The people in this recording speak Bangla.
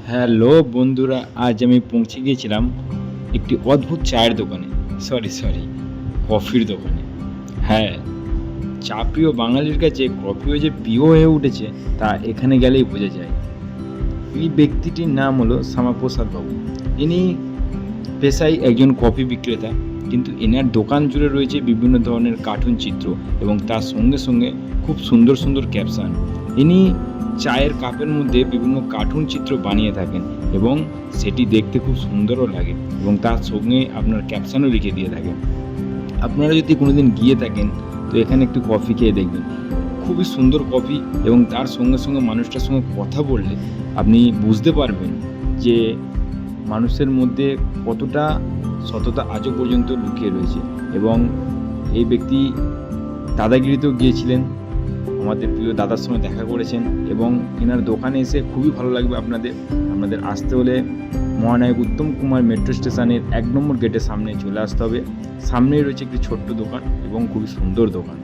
হ্যালো বন্ধুরা, আজ আমি পৌঁছে গিয়েছিলাম একটি অদ্ভুত চায়ের দোকানে। সরি, কফির দোকানে। হ্যাঁ, চা প্রিয় বাঙালির কাছে কফিও যে প্রিয় হয়ে উঠেছে তা এখানে গেলেই বোঝা যায়। এই ব্যক্তিটির নাম হলো শ্যামাপ্রসাদ বাবু। ইনি পেশায় একজন কফি বিক্রেতা, কিন্তু এনার দোকান জুড়ে রয়েছে বিভিন্ন ধরনের কার্টুন চিত্র এবং তার সঙ্গে সঙ্গে খুব সুন্দর সুন্দর ক্যাপশন। ইনি চায়ের কাপের মধ্যে বিভিন্ন কার্টুন চিত্র বানিয়ে থাকেন এবং সেটি দেখতে খুব সুন্দরও লাগে এবং তার সঙ্গে আপনার ক্যাপশনও লিখে দিয়ে থাকেন। আপনারা যদি কোনোদিন গিয়ে থাকেন তো এখানে একটু কফি খেয়ে দেখবেন। খুবই সুন্দর কফি এবং তার সঙ্গে সঙ্গে মানুষটার সঙ্গে কথা বললে আপনি বুঝতে পারবেন যে মানুষের মধ্যে কতটা সততা আজও পর্যন্ত লুকিয়ে রয়েছে। এবং এই ব্যক্তি দাদাগিরিতেও গিয়েছিলেন, আমাদের প্রিয় দাদার সঙ্গে দেখা করেছেন এবং এনার দোকানে এসে খুবই ভালো লাগবে আপনাদের আসতে হলে মহানায়ক উত্তম কুমার মেট্রো স্টেশনের 1 নম্বর গেটের সামনে চলে আসতে হবে। সামনেই রয়েছে একটি ছোট্ট দোকান এবং খুবই সুন্দর দোকান।